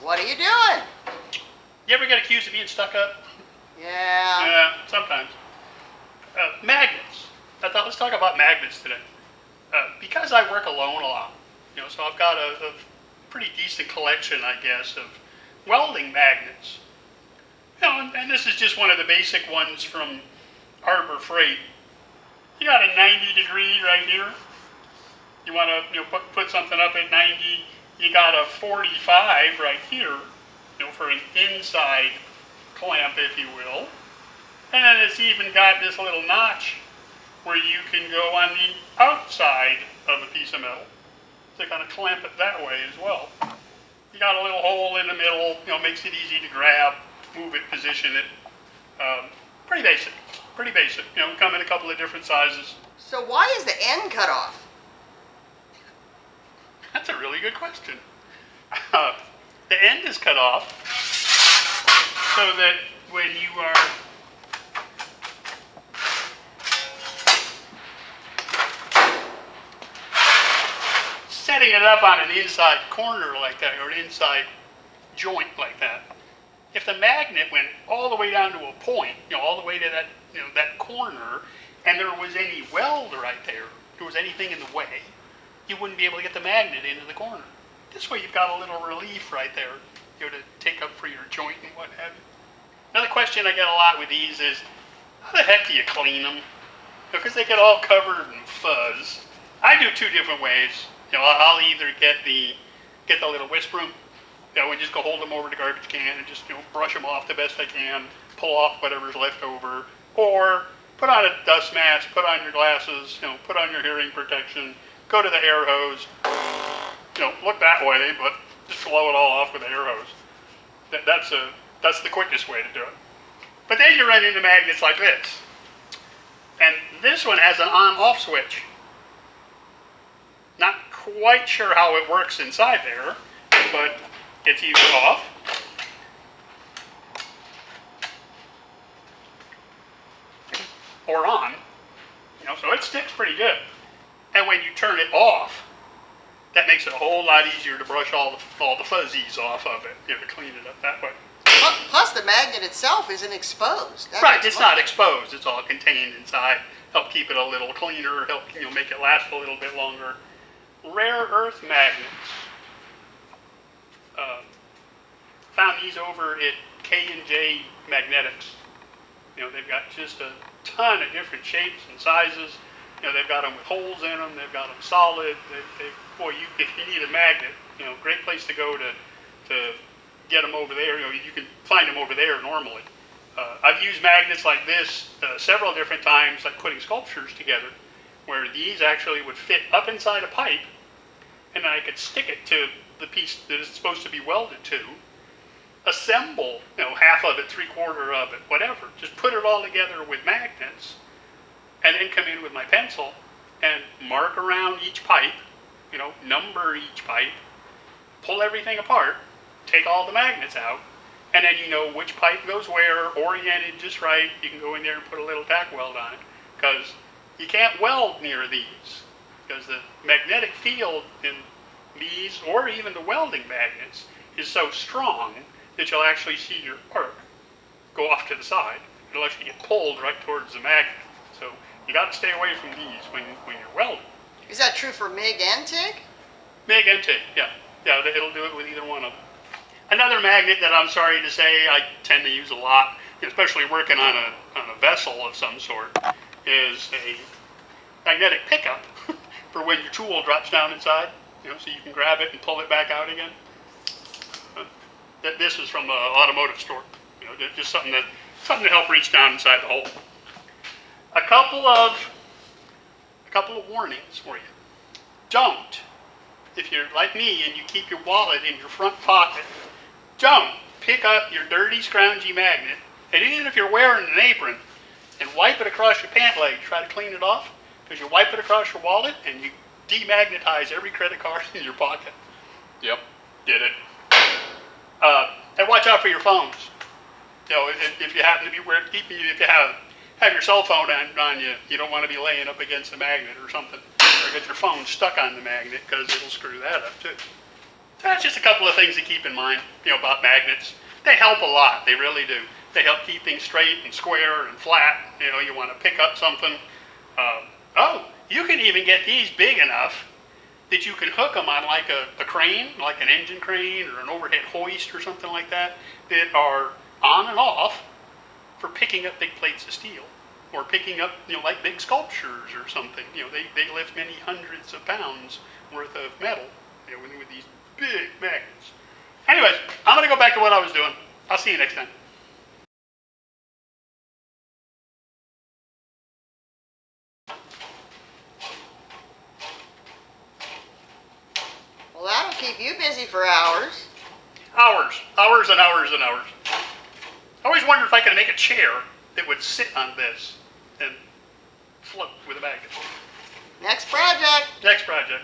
What are you doing? You ever get accused of being stuck up? Yeah. Yeah, sometimes. Magnets. I thought let's talk about magnets today. Because I work alone a lot, so I've got a pretty decent collection, I guess, of welding magnets. And this is just one of the basic ones from Harbor Freight. You got a 90-degree right here. You want to put something up at 90. You got a 45 right here, for an inside clamp, if you will. And then it's even got this little notch where you can go on the outside of a piece of metal to kind of clamp it that way as well. You got a little hole in the middle, makes it easy to grab, move it, position it. Pretty basic, come in a couple of different sizes. So why is the end cut off? That's a really good question. The end is cut off so that when you are setting it up on an inside corner like that, or an inside joint like that, if the magnet went all the way down to a point, all the way to that, that corner, and there was any weld right there, there was anything in the way, you wouldn't be able to get the magnet into the corner. This way you've got a little relief right there, to take up for your joint and what have you. Another question I get a lot with these is, how the heck do you clean them? Because they get all covered in fuzz. I do two different ways. I'll either get the little whisk broom, and just go hold them over the garbage can and just brush them off the best I can, pull off whatever's left over, or put on a dust mask, put on your glasses, put on your hearing protection, go to the air hose, look that way, but just blow it all off with the air hose. That's the quickest way to do it. But then you run into magnets like this, and this one has an on-off switch. Not quite sure how it works inside there, but it's either off or on, so it sticks pretty good. And when you turn it off, that makes it a whole lot easier to brush all the fuzzies off of it, to clean it up that way. Plus the magnet itself isn't exposed. Right, it's not exposed, it's all contained inside. Help keep it a little cleaner, help make it last a little bit longer. Rare earth magnets. Found these over at K&J Magnetics. They've got just a ton of different shapes and sizes. They've got them with holes in them. They've got them solid. Boy, if you need a magnet, great place to go to get them over there. You can find them over there normally. I've used magnets like this several different times, like putting sculptures together, where these actually would fit up inside a pipe, and then I could stick it to the piece that it's supposed to be welded to, assemble, half of it, 3/4 of it, whatever. Just put it all together with magnets, and then come in with my pencil and mark around each pipe, number each pipe, pull everything apart, take all the magnets out, and then you know which pipe goes where, oriented just right. You can go in there and put a little tack weld on it, because you can't weld near these, because the magnetic field in these, or even the welding magnets, is so strong that you'll actually see your arc go off to the side. It'll actually get pulled right towards the magnet. So you got to stay away from these when you're welding. Is that true for MIG and TIG? MIG and TIG, yeah. Yeah, it'll do it with either one of them. Another magnet that I'm sorry to say I tend to use a lot, especially working on a vessel of some sort, is a magnetic pickup for when your tool drops down inside, so you can grab it and pull it back out again. This is from an automotive store, just something to help reach down inside the hole. A couple of warnings for you. Don't, if you're like me and you keep your wallet in your front pocket, don't pick up your dirty, scroungy magnet, and even if you're wearing an apron, and wipe it across your pant leg, try to clean it off, because you wipe it across your wallet and you demagnetize every credit card in your pocket. Yep, did it. And watch out for your phones. If you happen to be if you have your cell phone on you, you don't want to be laying up against the magnet or something, or get your phone stuck on the magnet, because it'll screw that up too. That's just a couple of things to keep in mind, about magnets. They help a lot, they really do. They help keep things straight and square and flat. You want to pick up something. Oh, you can even get these big enough that you can hook them on like a crane, like an engine crane or an overhead hoist or something like that, that are on and off for picking up big plates of steel or picking up, like big sculptures or something. They lift many hundreds of pounds worth of metal, with these big magnets. Anyways, I'm going to go back to what I was doing. I'll see you next time. Well, that'll keep you busy for hours. Hours and hours and hours. I always wondered if I could make a chair that would sit on this and float with a magnet. Next project. Next project.